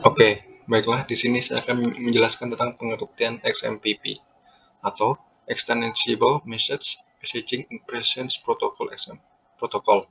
Oke, baiklah di sini saya akan menjelaskan tentang pengertian XMPP atau Extensible Messaging Impressions Protocol (XM). Protokol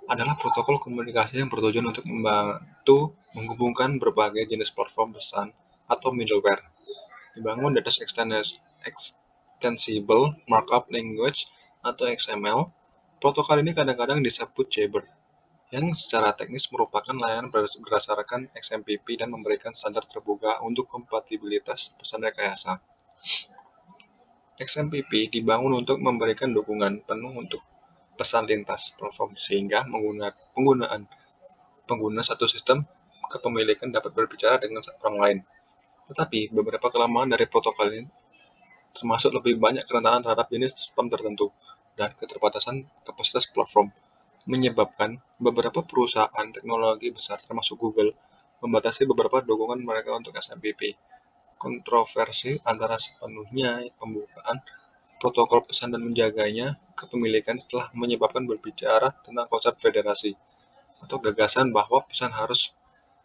adalah protokol komunikasi yang bertujuan untuk membantu menghubungkan berbagai jenis platform pesan atau middleware. Dibangun di atas Extensible Markup Language atau XML, protokol ini kadang-kadang disebut Jaeger, yang secara teknis merupakan layanan berdasarkan XMPP dan memberikan standar terbuka untuk kompatibilitas pesan rekayasa. XMPP dibangun untuk memberikan dukungan penuh untuk pesan lintas platform sehingga penggunaan pengguna satu sistem kepemilikan dapat berbicara dengan orang lain. Tetapi beberapa kelemahan dari protokol ini termasuk lebih banyak kerentanan terhadap jenis spam tertentu dan keterbatasan kapasitas platform, menyebabkan beberapa perusahaan teknologi besar termasuk Google membatasi beberapa dukungan mereka untuk SMPP. Kontroversi antara sepenuhnya pembukaan protokol pesan dan menjaganya kepemilikan telah menyebabkan berbicara tentang konsep federasi atau gagasan bahwa pesan harus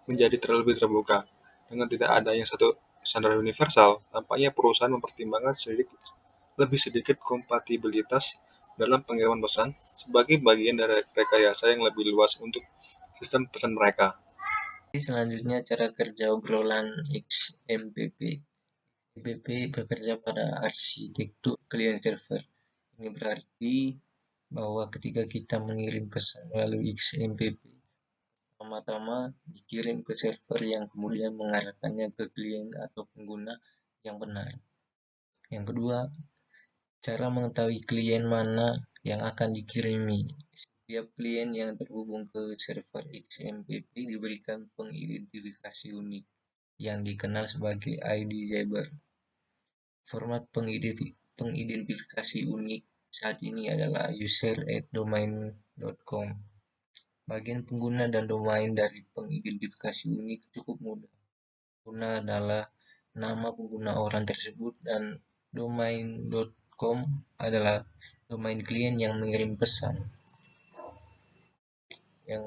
menjadi terlebih terbuka. Dengan tidak adanya satu standar universal, tampaknya perusahaan mempertimbangkan lebih sedikit kompatibilitas dalam pengiriman pesan sebagai bagian dari rekayasa yang lebih luas untuk sistem pesan mereka. Selanjutnya, cara kerja obrolan XMPP. XMPP bekerja pada arsitektur client server. Ini berarti bahwa ketika kita mengirim pesan melalui XMPP, pertama-tama dikirim ke server yang kemudian mengarahkannya ke klien atau pengguna yang benar. Yang kedua, cara mengetahui klien mana yang akan dikirimi. Setiap klien yang terhubung ke server XMPP diberikan pengidentifikasi unik yang dikenal sebagai ID Jabber. Format pengidentifikasi unik saat ini adalah user@domain.com. Bagian pengguna dan domain dari pengidentifikasi unik cukup mudah. Pengguna adalah nama pengguna orang tersebut dan domain.com adalah domain klien yang mengirim pesan. Yang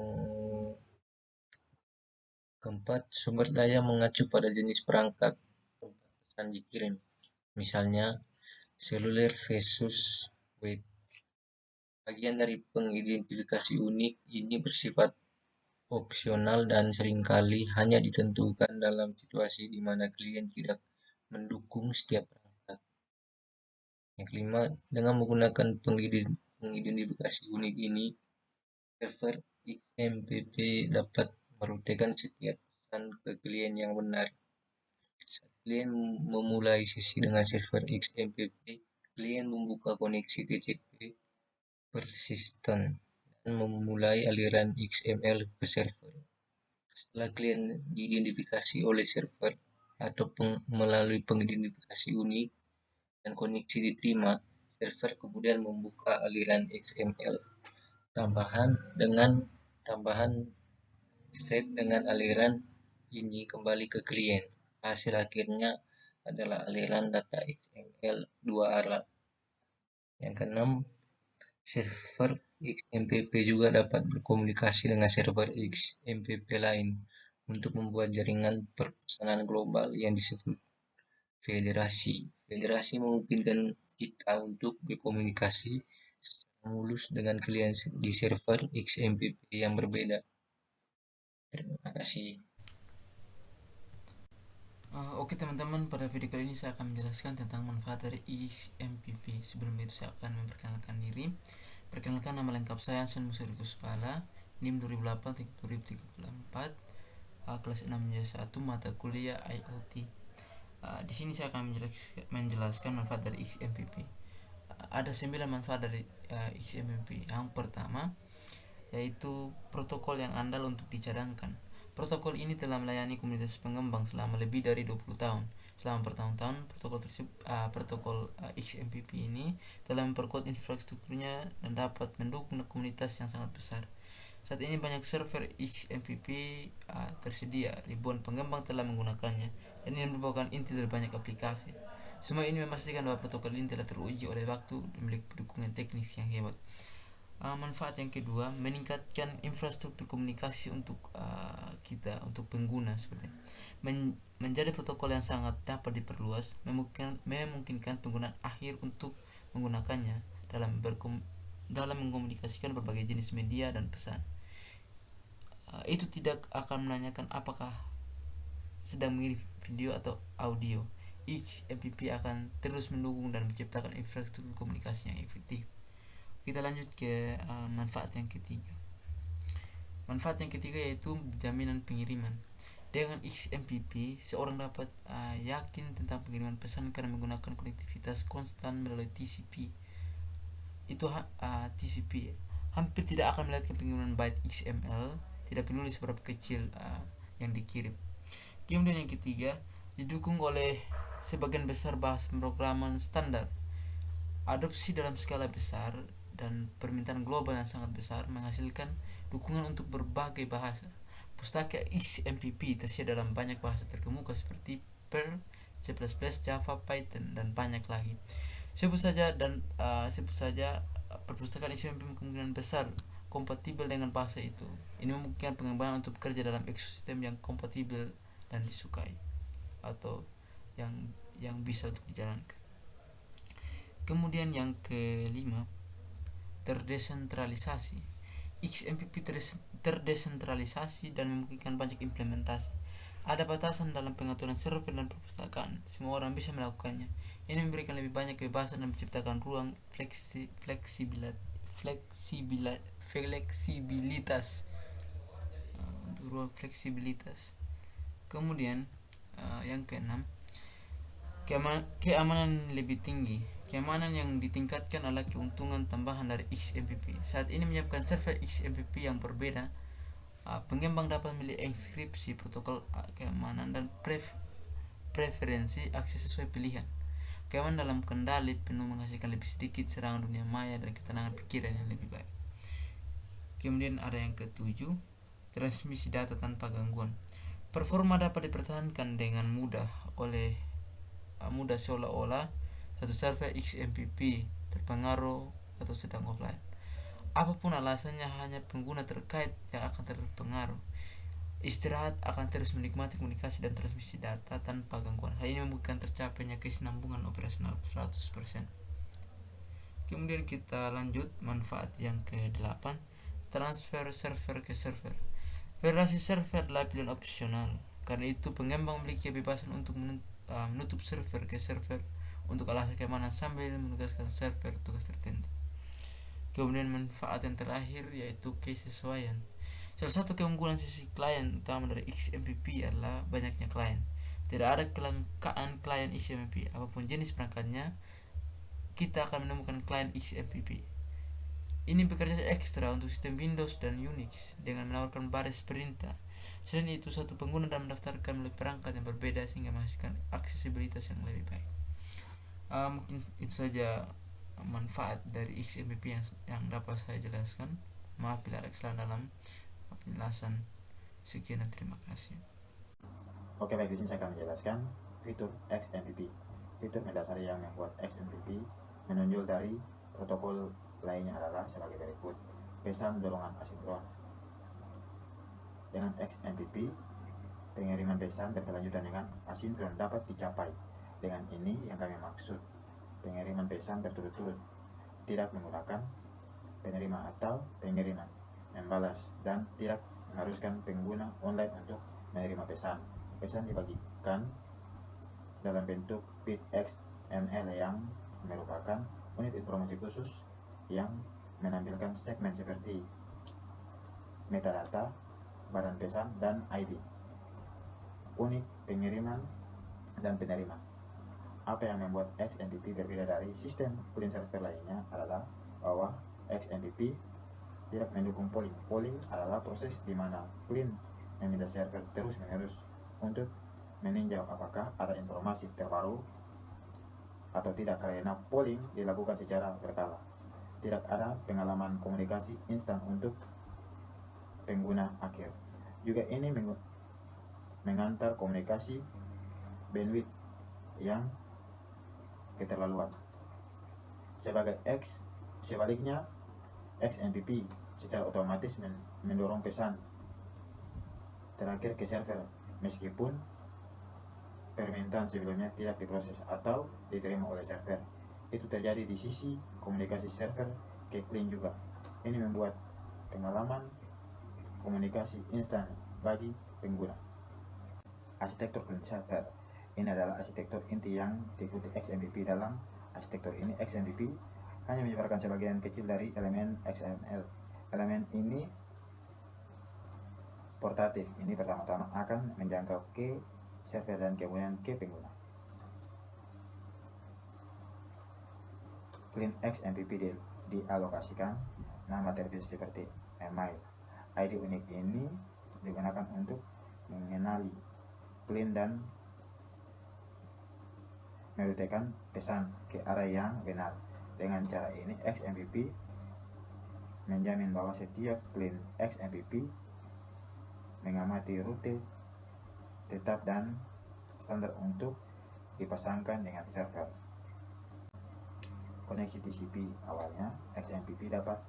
keempat, sumber daya mengacu pada jenis perangkat tempat pesan dikirim. Misalnya, seluler versus web. Bagian dari pengidentifikasi unik ini bersifat opsional dan seringkali hanya ditentukan dalam situasi di mana klien tidak mendukung setiap perangkat. Yang kelima, dengan menggunakan pengidentifikasi unik ini, server XMPP dapat merutenya setiap pesan ke klien yang benar. Saat klien memulai sesi dengan server XMPP, klien membuka koneksi TCP persisten dan memulai aliran XML ke server. Setelah klien diidentifikasi oleh server atau melalui pengidentifikasi unik dan koneksi diterima, server kemudian membuka aliran XML tambahan thread dengan aliran ini kembali ke klien. Hasil akhirnya adalah aliran data XML dua arah. Yang keenam, server XMPP juga dapat berkomunikasi dengan server XMPP lain untuk membuat jaringan perpesanan global yang disebut federasi. Federasi memungkinkan kita untuk berkomunikasi secara mulus dengan klien di server XMPP yang berbeda. Terima kasih. Oke teman-teman, pada video kali ini saya akan menjelaskan tentang manfaat dari XMPP. Sebelum itu saya akan memperkenalkan diri. Perkenalkan, nama lengkap saya Hansen Muserikus Pala, NIM 2008-2034, kelas 6 mata kuliah IoT. Di sini saya akan menjelaskan manfaat dari XMPP. Ada 9 manfaat dari XMPP. Yang pertama yaitu protokol yang andal untuk dicadangkan. Protokol ini telah melayani komunitas pengembang selama lebih dari 20 tahun. Selama bertahun-tahun, protokol XMPP ini telah memperkuat infrastrukturnya dan dapat mendukung komunitas yang sangat besar. Saat ini banyak server XMPP tersedia, ribuan pengembang telah menggunakannya, dan ini merupakan inti dari banyak aplikasi. Semua ini memastikan bahwa protokol ini telah teruji oleh waktu dan memiliki dukungan teknis yang hebat. Manfaat yang kedua, meningkatkan infrastruktur komunikasi untuk kita, untuk pengguna seperti menjadi protokol yang sangat dapat diperluas, memungkinkan penggunaan akhir untuk menggunakannya dalam mengkomunikasikan berbagai jenis media dan pesan. Itu tidak akan menanyakan apakah sedang mengirim video atau audio. XMPP akan terus mendukung dan menciptakan infrastruktur komunikasi yang efektif. Kita lanjut ke manfaat yang ketiga. Manfaat yang ketiga yaitu jaminan pengiriman. Dengan XMPP, seorang dapat yakin tentang pengiriman pesan karena menggunakan konektivitas konstan melalui TCP. Itu TCP hampir tidak akan melihatkan pengiriman byte XML, tidak peduli seberapa kecil yang dikirim. Kemudian yang ketiga, didukung oleh sebagian besar bahasa pemrograman standar. Adopsi dalam skala besar dan permintaan global yang sangat besar menghasilkan dukungan untuk berbagai bahasa. Pustaka XMPP tersedia dalam banyak bahasa terkemuka seperti Perl, C++, Java, Python, dan banyak lagi. Sebut saja perpustakaan XMPP kemungkinan besar kompatibel dengan bahasa itu. Ini memungkinkan pengembangan untuk bekerja dalam ekosistem yang kompatibel dan disukai atau yang bisa untuk dijalankan. Kemudian yang kelima, terdesentralisasi. XMPP terdesentralisasi dan memungkinkan banyak implementasi. Ada batasan dalam pengaturan server dan perpustakaan. Semua orang bisa melakukannya. Ini memberikan lebih banyak kebebasan dan menciptakan ruang fleksibilitas. Kemudian yang keenam, keamanan lebih tinggi. Keamanan yang ditingkatkan adalah keuntungan tambahan dari XMPP. Saat ini menyiapkan server XMPP yang berbeda, pengembang dapat memilih enkripsi, protokol keamanan, dan preferensi akses sesuai pilihan. Keamanan dalam kendali penuh menghasilkan lebih sedikit serangan dunia maya dan ketenangan pikiran yang lebih baik. Kemudian ada yang ketujuh, transmisi data tanpa gangguan. Performa dapat dipertahankan dengan mudah seolah-olah satu server XMPP terpengaruh atau sedang offline. Apapun alasannya, hanya pengguna terkait yang akan terpengaruh. Istirahat akan terus menikmati komunikasi dan transmisi data tanpa gangguan. Hal ini memungkinkan tercapainya kesinambungan operasional 100%. Kemudian kita lanjut manfaat yang ke-8, transfer server ke server. Federasi server adalah pilihan opsional. Karena itu pengembang memiliki kebebasan untuk menutup server ke server untuk alasan keamanan sambil menugaskan server tugas tertentu. Kemudian manfaat yang terakhir yaitu kesesuaian. Salah satu keunggulan sisi klien utama dari XMPP adalah banyaknya klien. Tidak ada kelangkaan klien XMPP. Apapun jenis perangkatnya, kita akan menemukan klien XMPP. Ini bekerja ekstra untuk sistem Windows dan Unix dengan menawarkan baris perintah. Selain itu, satu pengguna dapat mendaftarkan melalui perangkat yang berbeda sehingga menghasilkan aksesibilitas yang lebih baik. Mungkin itu saja manfaat dari XMPP yang dapat saya jelaskan. Maaf bila ada kesalahan dalam penjelasan. Sekian dan terima kasih. Oke, baik, di sini saya akan menjelaskan fitur XMPP. Fitur mendasari yang membuat XMPP menonjol dari protokol lainnya adalah sebagai berikut. Pesan dorongan asinkron. Dengan XMPP, pengiriman pesan berkelanjutan dengan asinkron dapat dicapai. Dengan ini yang kami maksud, pengiriman pesan berturut-turut, tidak menggunakan penerima atau pengiriman, membalas, dan tidak mengharuskan pengguna online untuk menerima pesan. Pesan dibagikan dalam bentuk bit XML yang merupakan unit informasi khusus yang menampilkan segmen seperti metadata, baran pesan, dan ID, unit pengiriman dan penerima. Apa yang membuat XMPP berbeda dari sistem polling server lainnya adalah bahwa XMPP tidak mendukung polling. Polling adalah proses di mana klien meminta server terus-menerus untuk meninjau apakah ada informasi terbaru atau tidak, karena polling dilakukan secara berkala. Tidak ada pengalaman komunikasi instan untuk pengguna akhir. Juga ini mengantar komunikasi bandwidth yang keterlaluan. Sebaliknya, XMPP secara otomatis mendorong pesan terakhir ke server meskipun permintaan sebelumnya tidak diproses atau diterima oleh server. Itu terjadi di sisi komunikasi server ke klien juga. Ini membuat pengalaman komunikasi instan bagi pengguna. Arsitektur klien server ini adalah arsitektur inti yang diikuti XMPP. Dalam arsitektur ini, XMPP hanya menyebarkan sebagian kecil dari elemen XML. Elemen ini portatif. Ini pertama-tama akan menjangkau ke server dan kemudian ke pengguna. Klien XMPP dialokasikan nama terpisah seperti email. ID unik ini digunakan untuk mengenali klien dan merutekan pesan ke arah yang benar. Dengan cara ini, XMPP menjamin bahwa setiap klien XMPP mengamati rute tetap dan standar untuk dipasangkan dengan server. Koneksi TCP awalnya, XMPP dapat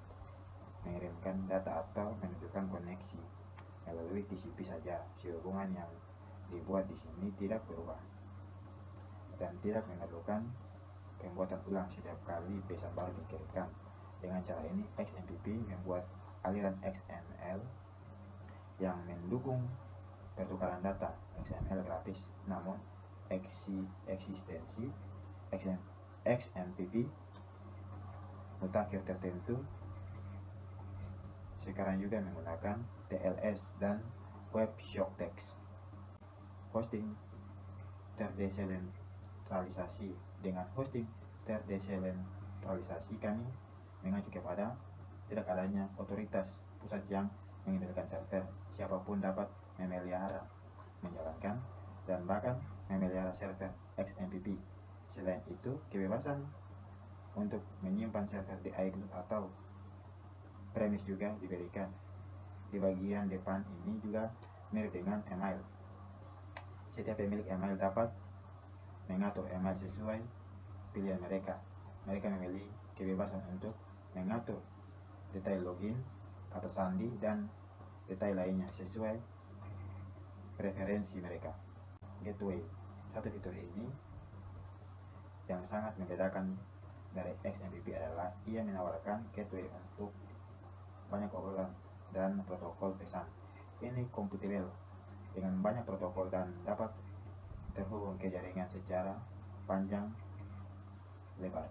mengirimkan data atau menunjukkan koneksi melalui TCP saja. Hubungan yang dibuat di sini tidak berubah dan tidak memerlukan pembuatan ulang setiap kali pesan baru dikirimkan. Dengan cara ini, XMPP membuat aliran XML yang mendukung pertukaran data XML gratis, namun eksistensi XMPP mutakhir tertentu sekarang juga menggunakan TLS dan Web Socket Text. Hosting terdesentralisasi. Dengan hosting terdesentralisasi, kami mengacu kepada tidak adanya otoritas pusat yang mengendalikan server. Siapapun dapat memelihara, menjalankan, dan bahkan memelihara server XMPP. Selain itu, kebebasan untuk menyimpan server di iCloud atau premise juga diberikan. Di bagian depan ini juga mirip dengan email. Setiap pemilik email dapat mengatur email sesuai pilihan mereka. Mereka memiliki kebebasan untuk mengatur detail login, kata sandi, dan detail lainnya sesuai preferensi mereka. Gateway. Satu fitur ini yang sangat membedakan dari XMPP adalah ia menawarkan gateway untuk banyak obrolan dan protokol pesan. Ini kompatibel dengan banyak protokol dan dapat terhubung ke jaringan secara panjang lebar.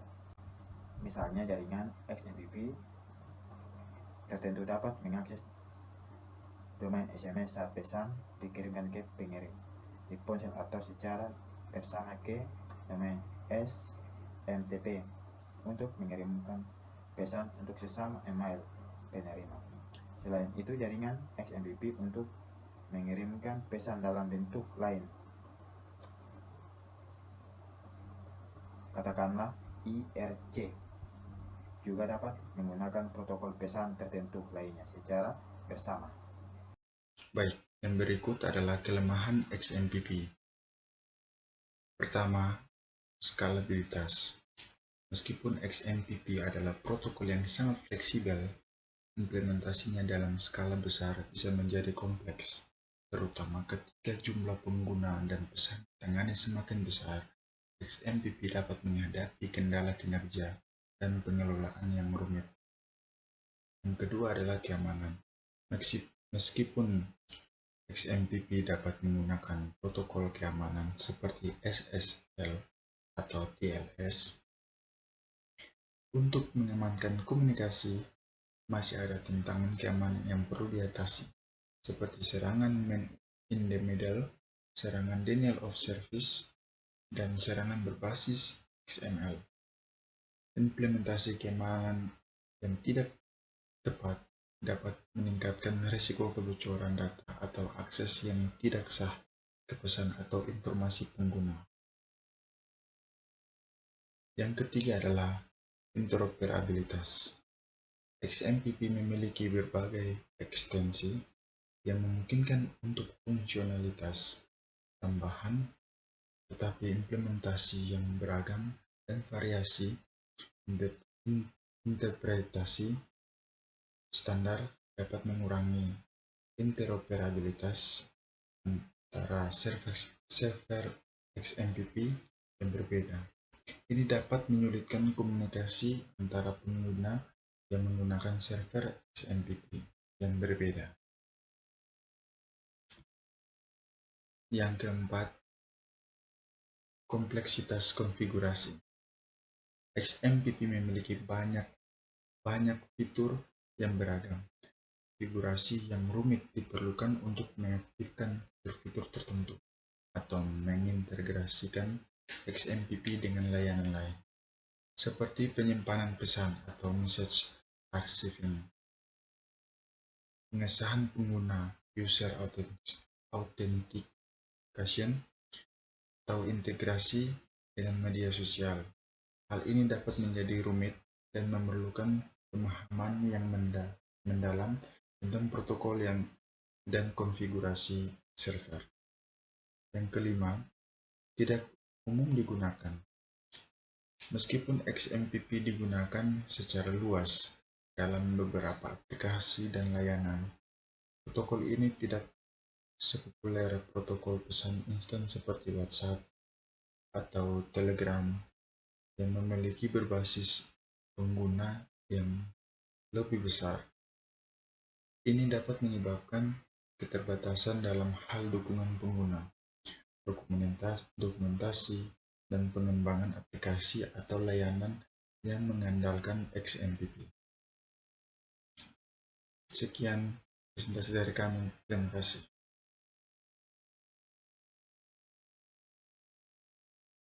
Misalnya, jaringan XMPP tertentu dapat mengakses domain SMS saat pesan dikirimkan ke pengirim di ponsel atau secara bersama ke domain SMTP untuk mengirimkan pesan untuk sesama email penerima. Selain itu, jaringan XMPP untuk mengirimkan pesan dalam bentuk lain, katakanlah IRC, juga dapat menggunakan protokol pesan tertentu lainnya secara bersama. Baik, yang berikut adalah kelemahan XMPP. Pertama, skalabilitas. Meskipun XMPP adalah protokol yang sangat fleksibel, implementasinya dalam skala besar bisa menjadi kompleks, terutama ketika jumlah pengguna dan pesan ditangani semakin besar. XMPP dapat menghadapi kendala kinerja dan pengelolaan yang rumit. Yang kedua adalah keamanan. Meskipun XMPP dapat menggunakan protokol keamanan seperti SSL atau TLS untuk mengamankan komunikasi, masih ada tantangan keamanan yang perlu diatasi, seperti serangan man in the middle, serangan denial of service, dan serangan berbasis XML. Implementasi keamanan yang tidak tepat dapat meningkatkan risiko kebocoran data atau akses yang tidak sah ke pesan atau informasi pengguna. Yang ketiga adalah interoperabilitas. XMPP memiliki berbagai ekstensi yang memungkinkan untuk fungsionalitas tambahan, tetapi implementasi yang beragam dan variasi interpretasi standar dapat mengurangi interoperabilitas antara server XMPP yang berbeda. Ini dapat menyulitkan komunikasi antara pengguna yang menggunakan server XMPP yang berbeda. Yang keempat, kompleksitas konfigurasi. XMPP memiliki banyak fitur yang beragam. Konfigurasi yang rumit diperlukan untuk mengaktifkan fitur-fitur tertentu atau mengintegrasikan XMPP dengan layanan lain, seperti penyimpanan pesan atau message archiving, pengesahan pengguna user authentication, atau integrasi dengan media sosial. Hal ini dapat menjadi rumit dan memerlukan pemahaman yang mendalam tentang protokol dan konfigurasi server. Yang kelima, tidak umum digunakan. Meskipun XMPP digunakan secara luas dalam beberapa aplikasi dan layanan, protokol ini tidak sepopuler protokol pesan instan seperti WhatsApp atau Telegram yang memiliki berbasis pengguna yang lebih besar. Ini dapat menyebabkan keterbatasan dalam hal dukungan pengguna, dokumentasi, dan pengembangan aplikasi atau layanan yang mengandalkan XMPP. Sekian presentasi dari kami. Terima kasih.